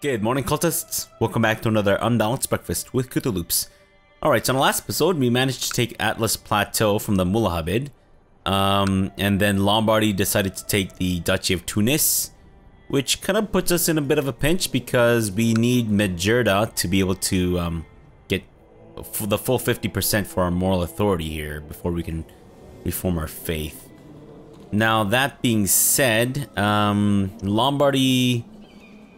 Good morning, cultists. Welcome back to another Unbalanced Breakfast with CthuLoops. Alright, so in the last episode, we managed to take Atlas Plateau from the Mullahabid. And then Lombardy decided to take the Duchy of Tunis, which kind of puts us in a bit of a pinch because we need Medjurda to be able to get the full 50% for our moral authority here before we can reform our faith. Now, that being said, Lombardy,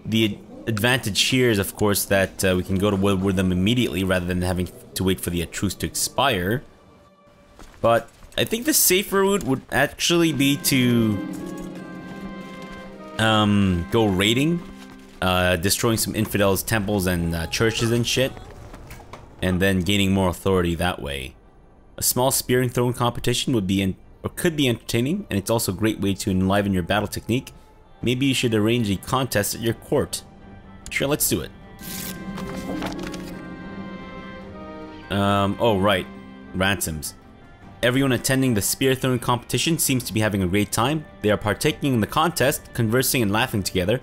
the advantage here is, of course, that we can go to war with them immediately rather than having to wait for the truce to expire. But I think the safer route would actually be to go raiding, destroying some infidels' temples and churches and shit, and then gaining more authority that way. A small spear and throwing competition would be could be entertaining, and it's also a great way to enliven your battle technique. Maybe you should arrange a contest at your court. Sure, let's do it. Oh right, ransoms. Everyone attending the spear throwing competition seems to be having a great time. They are partaking in the contest, conversing and laughing together.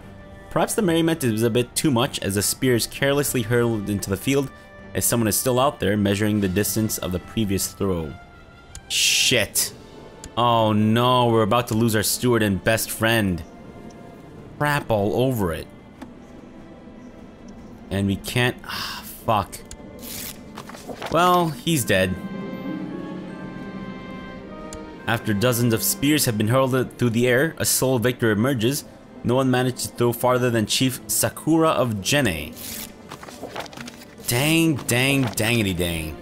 Perhaps the merriment is a bit too much as the spear is carelessly hurled into the field as someone is still out there measuring the distance of the previous throw. Shit. Oh no, we're about to lose our steward and best friend. Crap all over it. And we can't... Ah, fuck. Well, he's dead. After dozens of spears have been hurled through the air, a sole victor emerges. No one managed to throw farther than Chief Sakura of Jene. Dang, dang, dangity dang.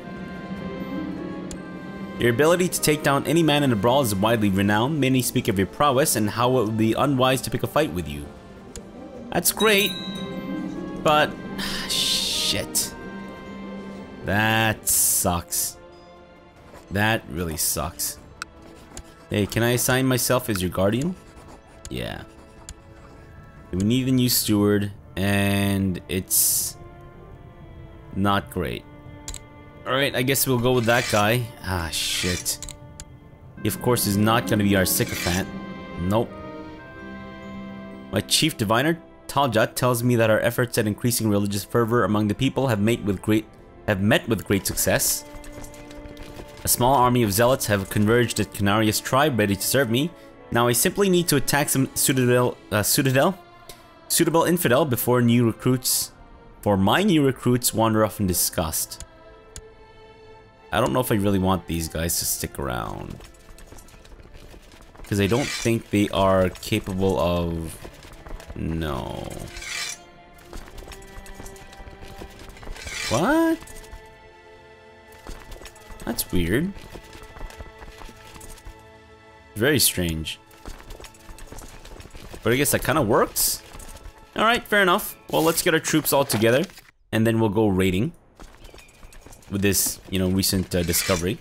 Your ability to take down any man in a brawl is widely renowned. Many speak of your prowess and how it would be unwise to pick a fight with you. That's great, but... shit. That sucks. That really sucks. Hey, can I assign myself as your guardian? Yeah. We need a new steward, and it's not great. Alright, I guess we'll go with that guy. Ah, shit. He, of course, is not going to be our sycophant. Nope. My chief diviner, Taljat, tells me that our efforts at increasing religious fervor among the people have met with great success. A small army of zealots have converged at Canarius tribe, ready to serve me. Now I simply need to attack some suitable infidel before my new recruits wander off in disgust. I don't know if I really want these guys to stick around, because I don't think they are capable of... No. What? That's weird. Very strange. But I guess that kind of works. Alright, fair enough. Well, let's get our troops all together, and then we'll go raiding with this, you know, recent discovery.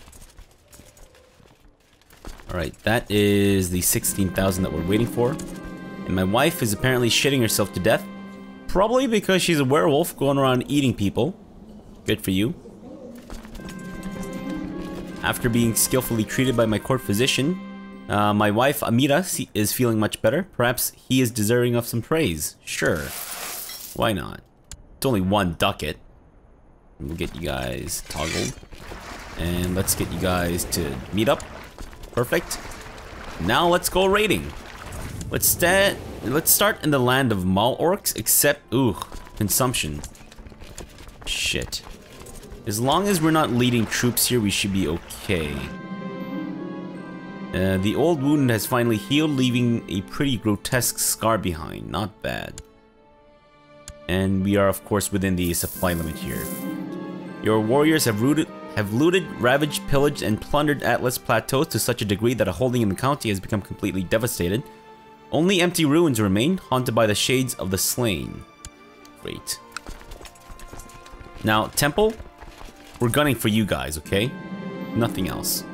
Alright, that is the 16,000 that we're waiting for. And my wife is apparently shitting herself to death. Probably because she's a werewolf going around eating people. Good for you. After being skillfully treated by my court physician, my wife Amira is feeling much better. Perhaps he is deserving of some praise. Sure. Why not? It's only one ducat. We'll get you guys toggled. And let's get you guys to meet up. Perfect. Now let's go raiding. Let's start in the land of Mal Orcs, except... Ooh, consumption. Shit. As long as we're not leading troops here, we should be okay. The old wound has finally healed, leaving a pretty grotesque scar behind. Not bad. And we are, of course, within the supply limit here. Your warriors have looted, ravaged, pillaged, and plundered Atlas Plateau to such a degree that a holding in the county has become completely devastated. Only empty ruins remain, haunted by the shades of the slain. Great. Now, Temple, we're gunning for you guys, okay? Nothing else.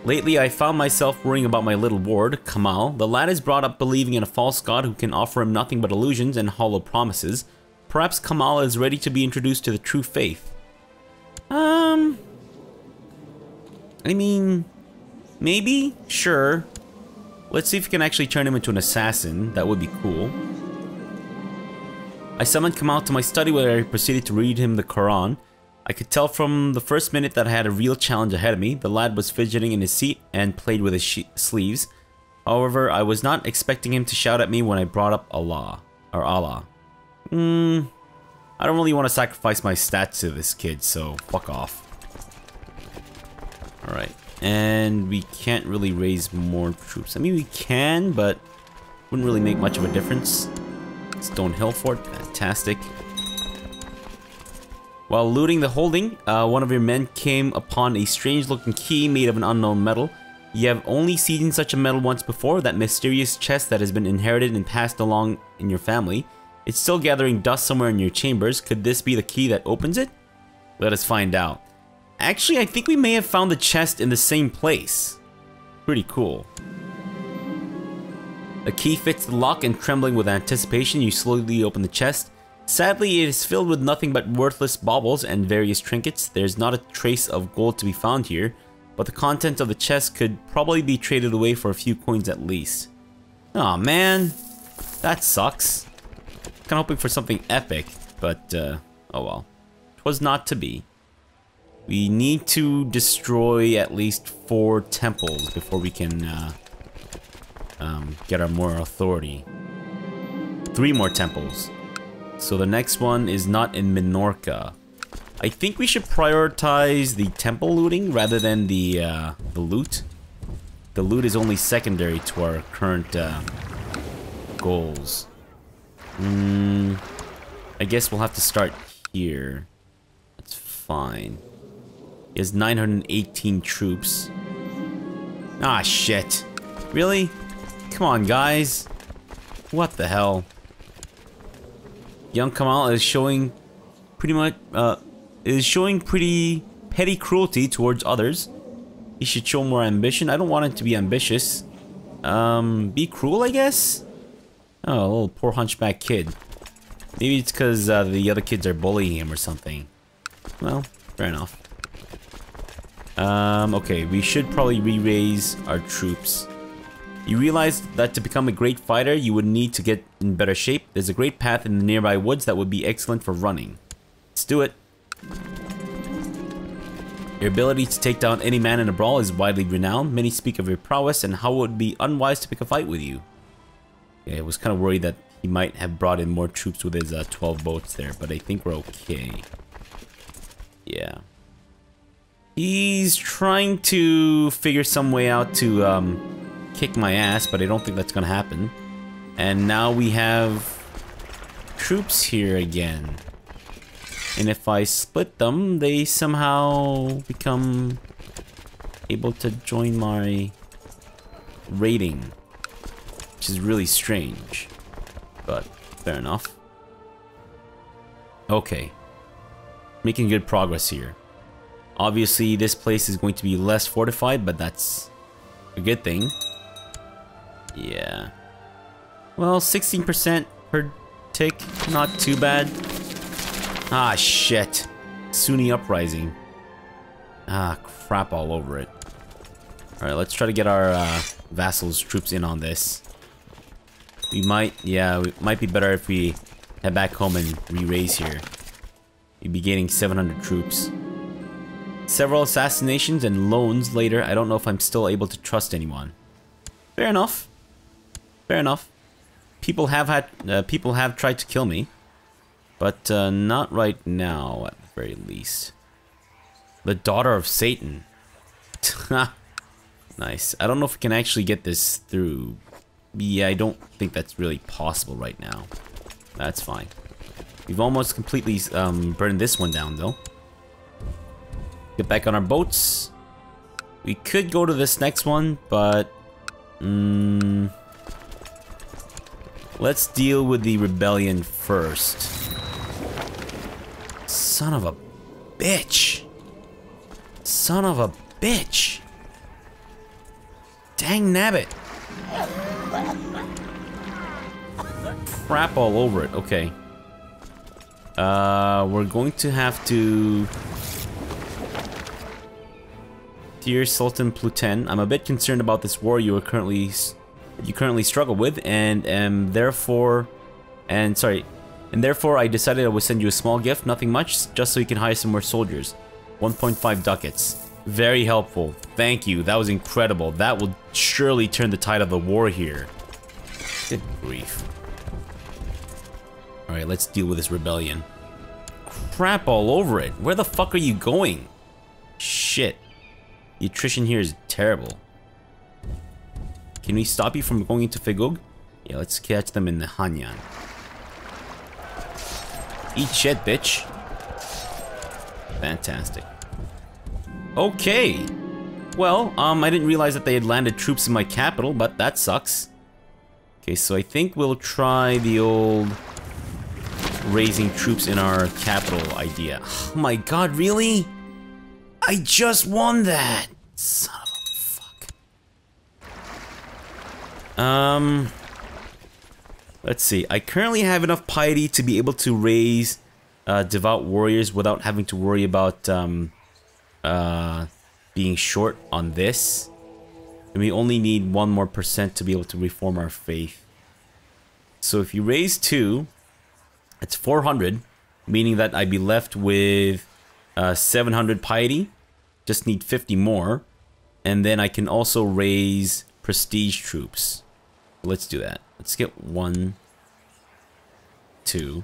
Lately, I found myself worrying about my little ward, Kamal. The lad is brought up believing in a false god who can offer him nothing but illusions and hollow promises. Perhaps Kamal is ready to be introduced to the true faith. I mean, maybe? Sure. Let's see if we can actually turn him into an assassin. That would be cool. I summoned Kamal to my study where I proceeded to read him the Quran. I could tell from the first minute that I had a real challenge ahead of me. The lad was fidgeting in his seat and played with his sleeves. However, I was not expecting him to shout at me when I brought up Allah. Or Allah. I don't really want to sacrifice my stats to this kid, so fuck off. Alright. And we can't really raise more troops. I mean, we can, but wouldn't really make much of a difference. Stone Hill Fort, fantastic. While looting the holding, one of your men came upon a strange-looking key made of an unknown metal. You have only seen such a metal once before, that mysterious chest that has been inherited and passed along in your family. It's still gathering dust somewhere in your chambers. Could this be the key that opens it? Let us find out. Actually, I think we may have found the chest in the same place. Pretty cool. A key fits the lock, and trembling with anticipation, you slowly open the chest. Sadly, it is filled with nothing but worthless baubles and various trinkets. There's not a trace of gold to be found here, but the contents of the chest could probably be traded away for a few coins at least. Aw, man. That sucks. Kinda hoping for something epic, but, oh well. 'Twas not to be. We need to destroy at least 4 temples before we can, get our more authority. 3 more temples. So the next one is not in Minorca. I think we should prioritize the temple looting rather than the loot. The loot is only secondary to our current goals. I guess we'll have to start here. That's fine. He has 918 troops. Ah, shit. Really? Come on, guys. What the hell? Young Kamal is showing pretty petty cruelty towards others. He should show more ambition. I don't want him to be ambitious. Be cruel, I guess? Oh, a little poor hunchback kid. Maybe it's because the other kids are bullying him or something. Well, fair enough. Okay, we should probably re-raise our troops. You realize that to become a great fighter, you would need to get in better shape. There's a great path in the nearby woods that would be excellent for running. Let's do it. Your ability to take down any man in a brawl is widely renowned. Many speak of your prowess and how it would be unwise to pick a fight with you. Yeah, I was kind of worried that he might have brought in more troops with his 12 boats there, but I think we're okay. Yeah. He's trying to figure some way out to kick my ass, but I don't think that's gonna happen. And now we have troops here again. And if I split them, they somehow become able to join my raiding, which is really strange, but fair enough. Okay, making good progress here. Obviously, this place is going to be less fortified, but that's a good thing. Yeah. Well, 16% per tick, not too bad. Ah, shit. Sunni uprising. Ah, crap all over it. Alright, let's try to get our vassals' troops in on this. We might, yeah, it might be better if we head back home and re-raise here. We'd be gaining 700 troops. Several assassinations and loans later, I don't know if I'm still able to trust anyone. Fair enough. Fair enough. People have tried to kill me, but not right now, at the very least. The daughter of Satan. Nice. I don't know if we can actually get this through. Yeah, I don't think that's really possible right now. That's fine. We've almost completely burned this one down, though. Get back on our boats. We could go to this next one, but let's deal with the rebellion first. Son of a bitch. Son of a bitch. Dang nabbit. Crap all over it. Okay. We're going to have to... Dear Sultan Pluton, I'm a bit concerned about this war you currently struggle with, and am therefore, And therefore, I decided I would send you a small gift, nothing much, just so you can hire some more soldiers. 1.5 ducats. Very helpful. Thank you. That was incredible. That will surely turn the tide of the war here. Good grief. Alright, let's deal with this rebellion. Crap all over it. Where the fuck are you going? Shit. The attrition here is terrible. Can we stop you from going into Fegug? Yeah, let's catch them in the Hanyan. Eat shit, bitch. Fantastic. Okay. Well, I didn't realize that they had landed troops in my capital, but that sucks. Okay, so I think we'll try the old raising troops in our capital idea. Oh my god, really? I just won that! Son of a fuck. Let's see. I currently have enough piety to be able to raise devout warriors without having to worry about being short on this. And we only need 1% more to be able to reform our faith. So if you raise 2, it's 400, meaning that I'd be left with 700 piety. Just need 50 more. And then I can also raise prestige troops. Let's do that. Let's get 1, 2,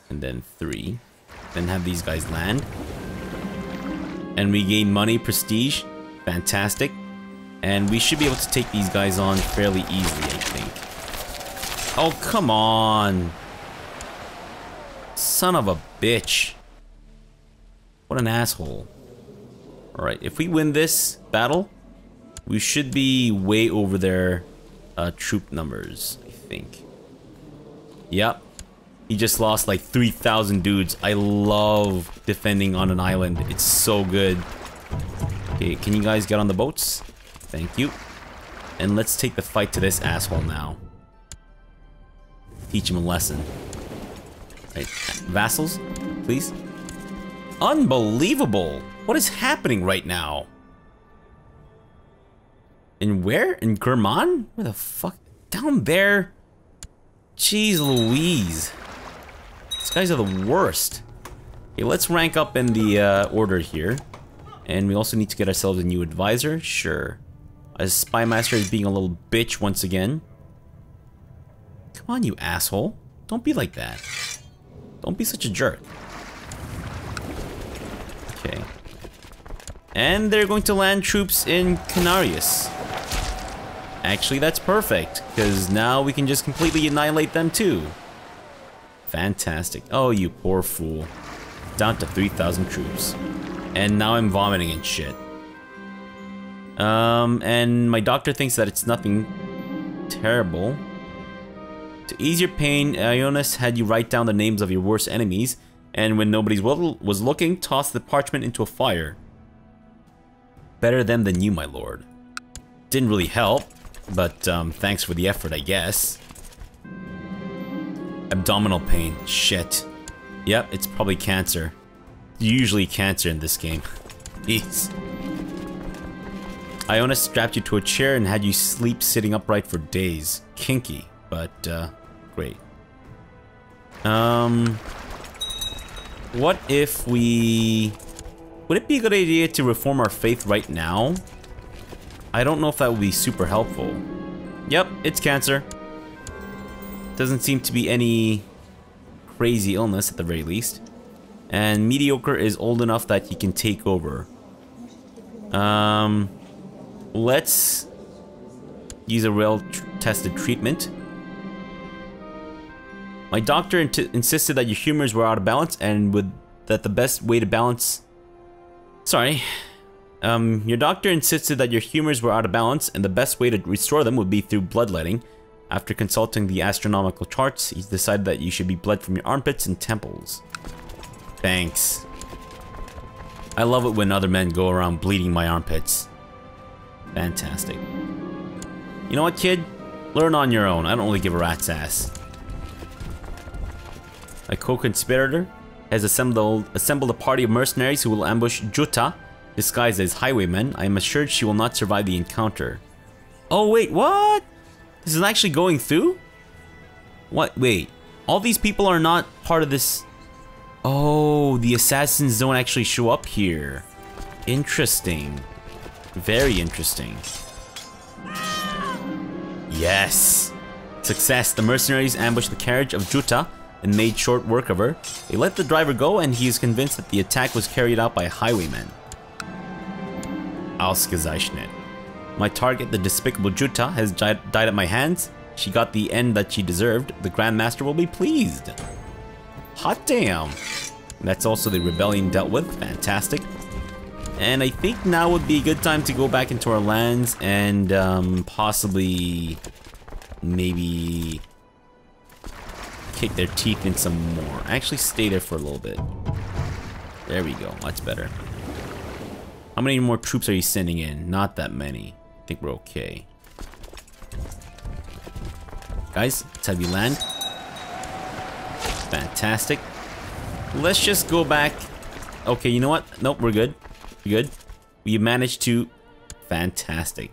and then 3. Then have these guys land. And we gain money, prestige. Fantastic. And we should be able to take these guys on fairly easily, I think. Oh, come on. Son of a bitch. What an asshole. Alright, if we win this battle, we should be way over their troop numbers, I think. Yep. He just lost like 3,000 dudes. I love defending on an island. It's so good. Okay, can you guys get on the boats? Thank you. And let's take the fight to this asshole now. Teach him a lesson. Right. Vassals, please. Unbelievable! What is happening right now? In where? In Kerman? Where the fuck? Down there? Jeez Louise. These guys are the worst. Okay, let's rank up in the order here. And we also need to get ourselves a new advisor. Sure. A spy master is being a little bitch once again. Come on, you asshole. Don't be like that. Don't be such a jerk. Okay. And they're going to land troops in Canarius. Actually, that's perfect, because now we can just completely annihilate them too. Fantastic. Oh, you poor fool. Down to 3,000 troops. And now I'm vomiting and shit. And my doctor thinks that it's nothing terrible. To ease your pain, Ionis had you write down the names of your worst enemies, and when nobody was looking, toss the parchment into a fire. Better them than you, my lord. Didn't really help, but thanks for the effort, I guess. Abdominal pain. Shit. Yep, it's probably cancer. Usually cancer in this game. Jeez. Ionis strapped you to a chair and had you sleep sitting upright for days. Kinky, but great. What if we... Would it be a good idea to reform our faith right now? I don't know if that would be super helpful. Yep, it's cancer. Doesn't seem to be any crazy illness at the very least. And mediocre is old enough that he can take over. Let's use a well-tested treatment. My doctor insisted that your humors were out of balance and that the best way to balance... Sorry. Your doctor insisted that your humors were out of balance and the best way to restore them would be through bloodletting. After consulting the astronomical charts, he's decided that you should be bled from your armpits and temples. Thanks. I love it when other men go around bleeding my armpits. Fantastic. You know what, kid? Learn on your own. I don't really give a rat's ass. A co-conspirator has assembled a party of mercenaries who will ambush Jutta, disguised as highwaymen. I am assured she will not survive the encounter. Oh wait, what? This is actually going through? What? Wait. All these people are not part of this. Oh, the assassins don't actually show up here. Interesting. Very interesting. Yes. Success. The mercenaries ambushed the carriage of Juta and made short work of her. They let the driver go, and he is convinced that the attack was carried out by highwaymen. Ausgezeichnet. My target, the despicable Juta, has died at my hands. She got the end that she deserved. The Grand Master will be pleased. Hot damn. That's also the rebellion dealt with. Fantastic. And I think now would be a good time to go back into our lands and possibly maybe kick their teeth in some more. Actually stay there for a little bit. There we go. That's better. How many more troops are you sending in? Not that many. I think we're okay. Guys, let's have you land. Fantastic. Let's just go back. Okay, you know what? Nope, we're good. We're good. We managed to... Fantastic.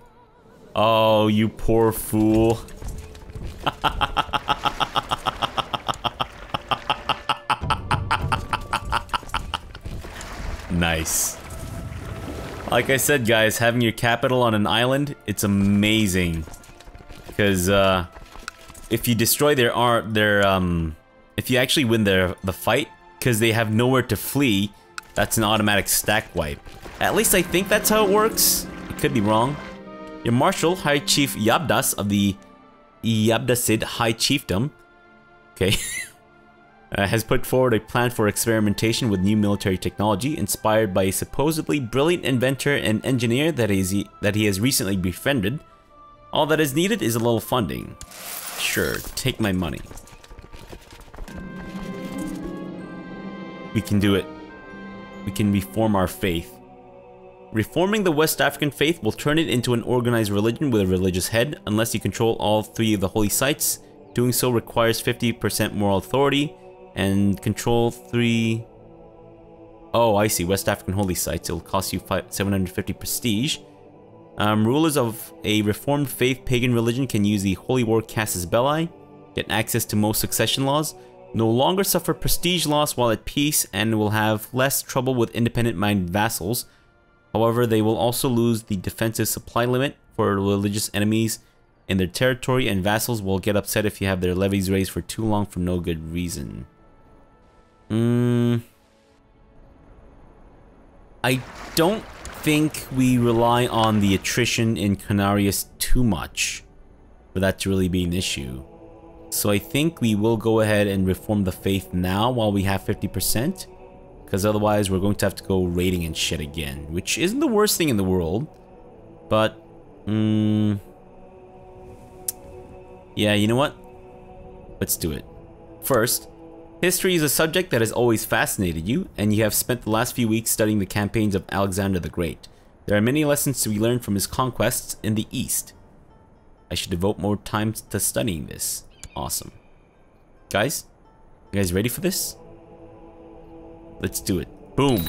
Oh, you poor fool. Nice. Like I said, guys, having your capital on an island, it's amazing. Because, if you destroy if you actually win the fight, because they have nowhere to flee, that's an automatic stack wipe. At least I think that's how it works. It could be wrong. Your Marshal, High Chief Yabdas of the Yabdasid High Chiefdom, okay, has put forward a plan for experimentation with new military technology inspired by a supposedly brilliant inventor and engineer that he has recently befriended. All that is needed is a little funding. Sure, take my money. We can do it. We can reform our faith. Reforming the West African faith will turn it into an organized religion with a religious head, unless you control all 3 of the holy sites. Doing so requires 50% moral authority and control 3... Oh, I see. West African holy sites. It'll cost you 750 prestige. Rulers of a reformed faith pagan religion can use the Holy War Casus Belli, get access to most succession laws, no longer suffer prestige loss while at peace, and will have less trouble with independent-minded vassals. However, they will also lose the defensive supply limit for religious enemies in their territory, and vassals will get upset if you have their levies raised for too long for no good reason. I don't think we rely on the attrition in Canarius too much for that to really be an issue. So I think we will go ahead and reform the faith now while we have 50%. Because otherwise we're going to have to go raiding and shit again. Which isn't the worst thing in the world. But, yeah, you know what? Let's do it. First, history is a subject that has always fascinated you, and you have spent the last few weeks studying the campaigns of Alexander the Great. There are many lessons to be learned from his conquests in the East. I should devote more time to studying this. Awesome. Guys? You guys ready for this? Let's do it. Boom.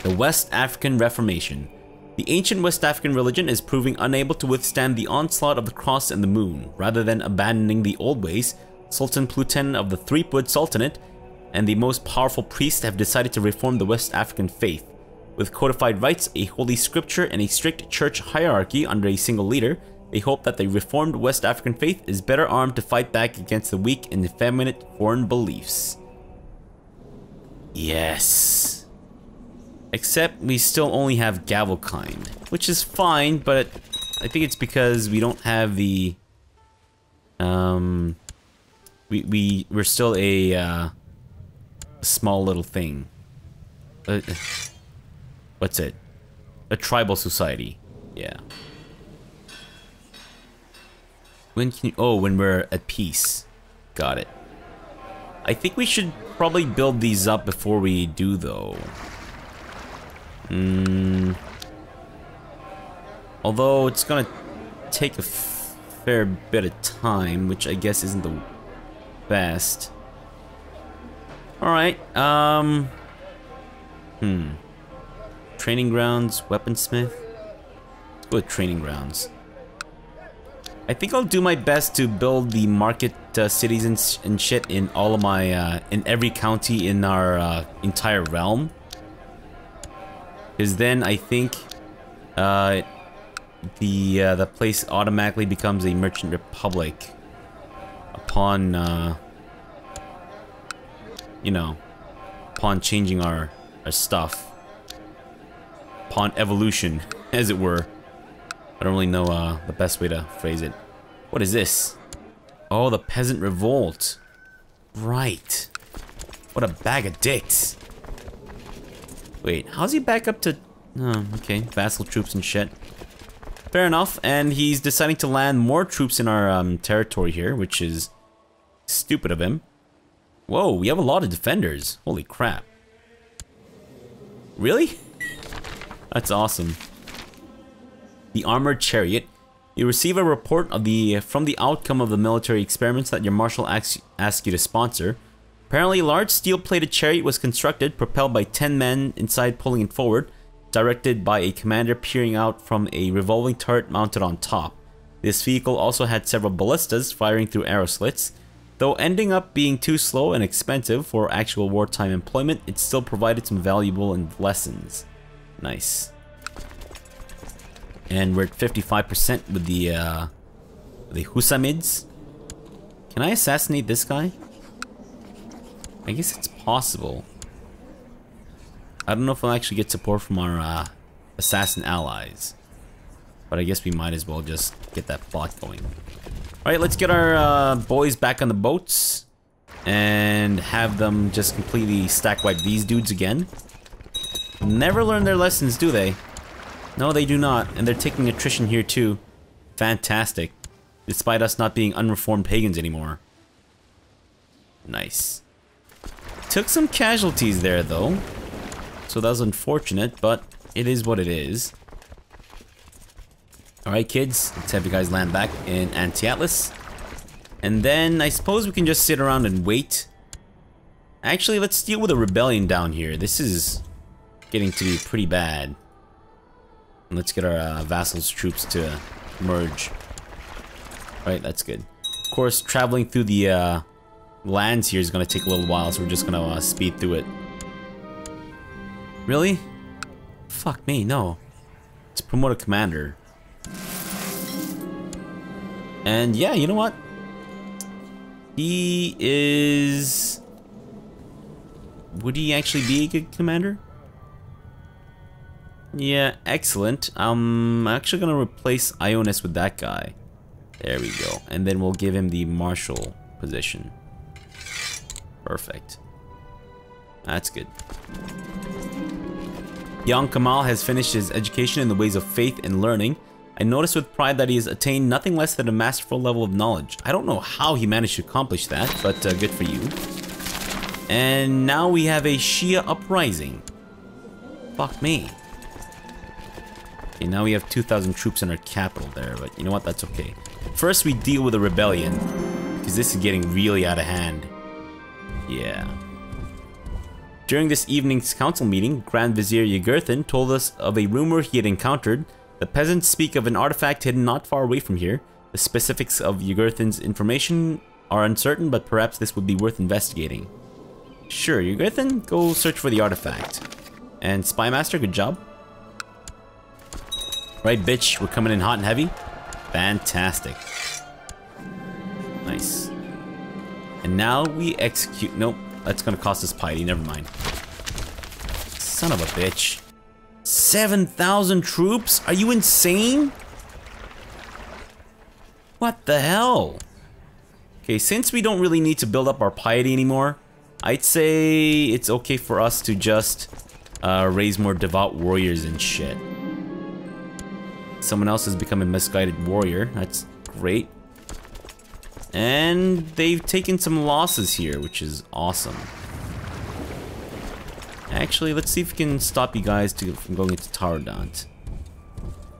The West African Reformation. The ancient West African religion is proving unable to withstand the onslaught of the cross and the moon. Rather than abandoning the old ways, Sultan Pluton of the Threepwood Sultanate and the most powerful priests have decided to reform the West African faith. With codified rites, a holy scripture, and a strict church hierarchy under a single leader, they hope that the reformed West African faith is better armed to fight back against the weak and effeminate foreign beliefs. Yes. Except we still only have Gavelkind, which is fine, but I think it's because we don't have the... We're still a small little thing. What's it? A tribal society. Yeah. When can you... Oh, when we're at peace. Got it. I think we should probably build these up before we do, though. Although it's gonna take a fair bit of time, which I guess isn't the best. Alright, Training grounds, weaponsmith. Let's go with training grounds. I think I'll do my best to build the market cities and shit in all of my, in every county in our entire realm. Because then I think the place automatically becomes a merchant republic upon, you know, upon changing our stuff. Upon evolution, as it were. I don't really know the best way to phrase it. What is this? Oh, the peasant revolt. Right. What a bag of dicks. Wait, how's he back up to... Oh, okay, vassal troops and shit. Fair enough, and he's deciding to land more troops in our territory here, which is stupid of him. Whoa, we have a lot of defenders. Holy crap. Really? That's awesome. The armored chariot. You receive a report of from the outcome of the military experiments that your marshal asks you to sponsor. Apparently, a large steel-plated chariot was constructed, propelled by 10 men inside pulling it forward, directed by a commander peering out from a revolving turret mounted on top. This vehicle also had several ballistas firing through arrow slits. Though ending up being too slow and expensive for actual wartime employment, it still provided some valuable lessons. Nice. And we're at 55% with the Husamids. Can I assassinate this guy? I guess it's possible. I don't know if I'll actually get support from our assassin allies. But I guess we might as well just get that plot going. Alright, let's get our boys back on the boats. And have them just completely stack wipe these dudes again. Never learn their lessons, do they? No, they do not, and they're taking attrition here too. Fantastic. Despite us not being unreformed pagans anymore. Nice. Took some casualties there though. So that was unfortunate, but it is what it is. Alright kids, let's have you guys land back in Anti-Atlas. And then I suppose we can just sit around and wait. Actually, let's deal with a rebellion down here. This is getting to be pretty bad. Let's get our vassals' troops to merge. Alright, that's good. Of course, traveling through the lands here is going to take a little while, so we're just going to speed through it. Really? Fuck me, no. Let's promote a commander. And yeah, you know what? He is... Would he actually be a good commander? Yeah, excellent. I'm actually gonna replace Ionis with that guy. There we go. And then we'll give him the marshal position. Perfect. That's good. Young Kamal has finished his education in the ways of faith and learning. I notice with pride that he has attained nothing less than a masterful level of knowledge. I don't know how he managed to accomplish that, but good for you. And now we have a Shia uprising. Fuck me. Okay, now we have 2,000 troops in our capital there, but you know what, that's okay. First we deal with a rebellion, because this is getting really out of hand. Yeah. During this evening's council meeting, Grand Vizier Yugurthan told us of a rumor he had encountered. The peasants speak of an artifact hidden not far away from here. The specifics of Yugurthan's information are uncertain, but perhaps this would be worth investigating. Sure, Yugurthan, go search for the artifact. And Spymaster, good job. Right, bitch, we're coming in hot and heavy. Fantastic. Nice. And now we execute... Nope, that's gonna cost us piety, never mind. Son of a bitch. 7,000 troops? Are you insane? What the hell? Okay, since we don't really need to build up our piety anymore, I'd say it's okay for us to just raise more devout warriors and shit. Someone else has become a misguided warrior. That's great. And they've taken some losses here, which is awesome. Actually, let's see if we can stop you guys from going into Taurodont.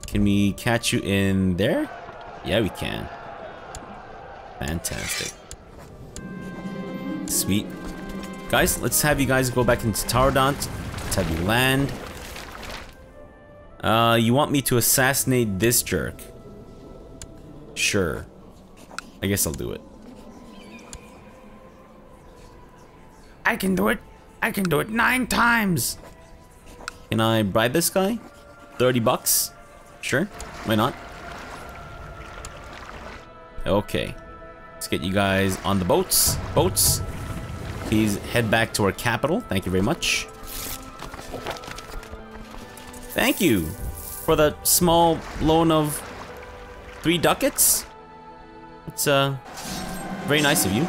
Can we catch you in there? Yeah, we can. Fantastic. Sweet. Guys, let's have you guys go back into Taurodont. Let's have you land. You want me to assassinate this jerk? Sure. I guess I'll do it. I can do it. I can do it 9 times. Can I bribe this guy? 30 bucks? Sure, why not? Okay, let's get you guys on the boats. Please head back to our capital. Thank you very much. Thank you for the small loan of 3 ducats. It's very nice of you.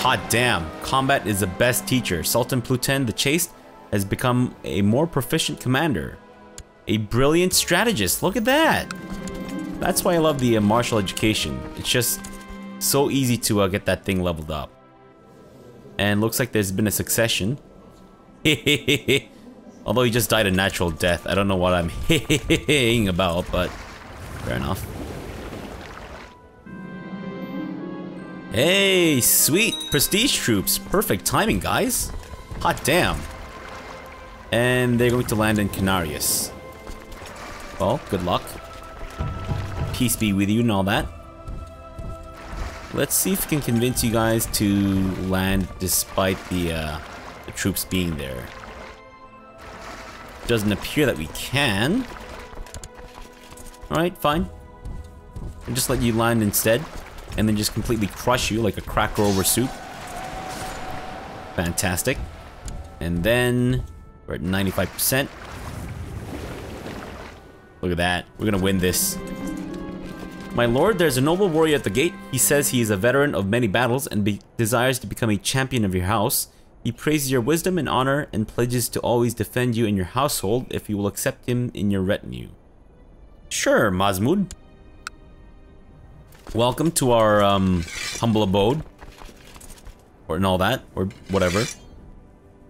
Hot damn, combat is the best teacher. Sultan Pluton the Chaste has become a more proficient commander. A brilliant strategist, look at that. That's why I love the martial education. It's just so easy to get that thing leveled up. And looks like there's been a succession. Although he just died a natural death. I don't know what I'm about, but fair enough. Hey, sweet prestige troops. Perfect timing, guys. Hot damn. And they're going to land in Canarius. Well, good luck. Peace be with you and all that. Let's see if we can convince you guys to land despite the troops being there. Doesn't appear that we can. Alright, fine. I'll just let you land instead. And then just completely crush you like a cracker over soup. Fantastic. And then we're at 95%. Look at that. We're gonna win this. My lord, there's a noble warrior at the gate. He says he is a veteran of many battles and desires to become a champion of your house. He praises your wisdom and honor and pledges to always defend you and your household if you will accept him in your retinue. Sure, Mahmoud. Welcome to our humble abode. Or and all that, or whatever.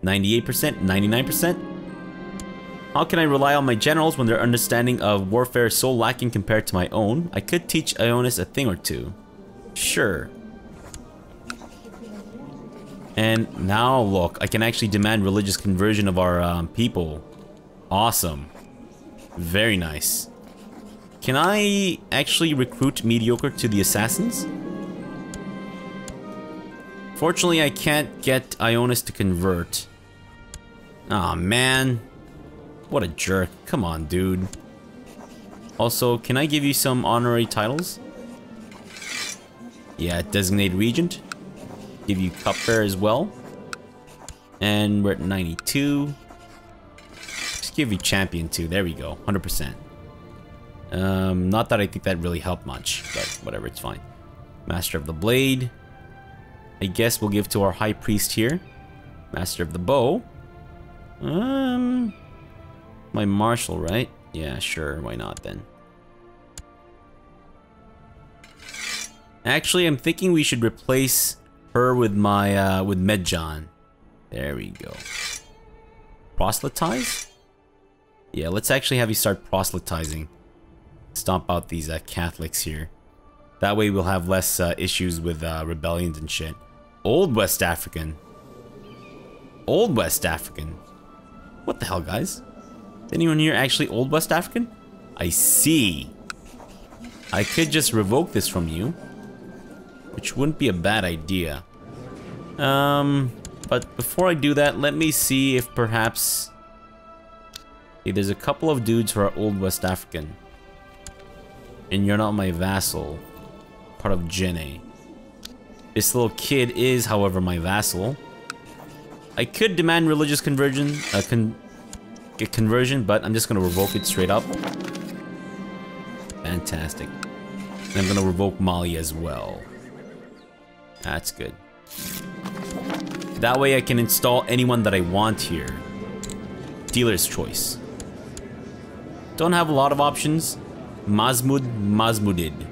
98%, 99%. How can I rely on my generals when their understanding of warfare is so lacking compared to my own? I could teach Ionis a thing or two. Sure. And now look, I can actually demand religious conversion of our people. Awesome. Very nice. Can I actually recruit mediocre to the assassins? Fortunately, I can't get Ionis to convert. Aw, man. What a jerk. Come on, dude. Also, can I give you some honorary titles? Yeah, designated regent. Give you cupbearer as well. And we're at 92. Just give you champion too. There we go. 100%. Not that I think that really helped much, but whatever, it's fine. Master of the Blade. I guess we'll give to our high priest here. Master of the Bow. My marshal, right? Yeah, sure. Why not then? Actually, I'm thinking we should replace her with my with Medjan. There we go. Proselytize? Yeah, let's actually have you start proselytizing. Stomp out these Catholics here. That way we'll have less issues with rebellions and shit. Old West African. Old West African. What the hell, guys? Is anyone here actually Old West African? I see. I could just revoke this from you, which wouldn't be a bad idea. But before I do that, let me see if perhaps... Okay, there's a couple of dudes who are Old West African. And you're not my vassal. Part of Jene. This little kid is, however, my vassal. I could demand religious conversion, conversion, but I'm just gonna revoke it straight up. Fantastic. And I'm gonna revoke Mali as well. That's good. That way I can install anyone that I want here. Dealer's choice. Don't have a lot of options. Mahmoudid.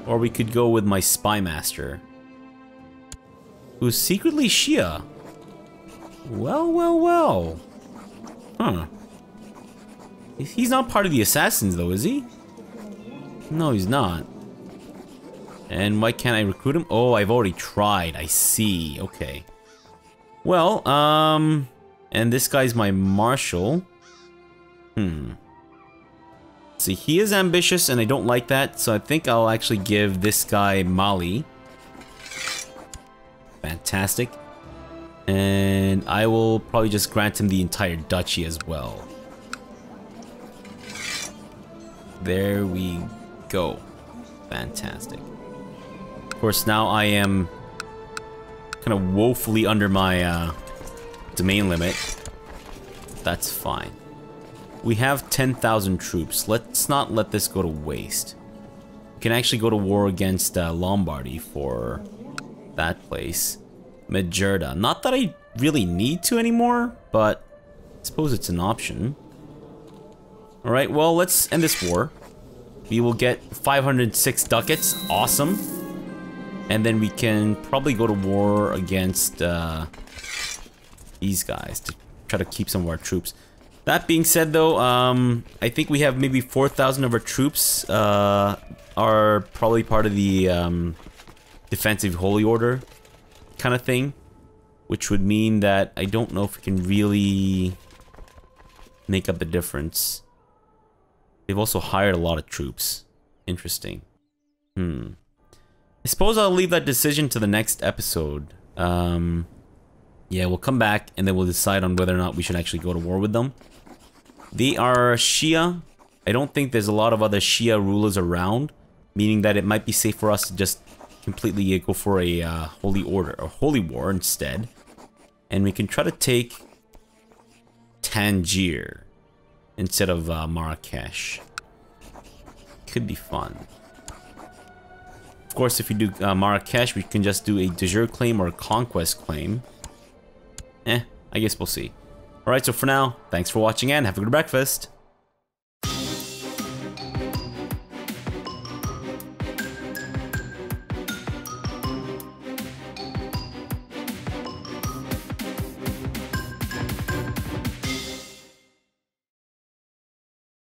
Or we could go with my spy master, who's secretly Shia. Well, well, well. Huh. He's not part of the assassins though, is he? No, he's not. And why can't I recruit him? Oh, I've already tried. I see. Okay. Well, and this guy's my marshal. See, he is ambitious and I don't like that, so I think I'll actually give this guy Mali. Fantastic. And I will probably just grant him the entire duchy as well. There we go. Fantastic. Of course, now I am kind of woefully under my domain limit. That's fine. We have 10,000 troops. Let's not let this go to waste. We can actually go to war against Lombardy for that place. Majerda. Not that I really need to anymore, but I suppose it's an option. Alright, well, let's end this war. We will get 506 ducats. Awesome. And then we can probably go to war against these guys to try to keep some of our troops. That being said, though, I think we have maybe 4,000 of our troops are probably part of the defensive holy order kind of thing, which would mean that I don't know if we can really make up the difference. They've also hired a lot of troops. Interesting. I suppose I'll leave that decision to the next episode. Yeah, we'll come back and then we'll decide on whether or not we should actually go to war with them. They are Shia. I don't think there's a lot of other Shia rulers around, meaning that it might be safe for us to just completely go for a holy order or holy war instead. And we can try to take Tangier instead of Marrakesh. Could be fun. Of course, if we do Marrakesh, we can just do a de jure claim or a conquest claim. I guess we'll see. Alright, so for now, thanks for watching and have a good breakfast.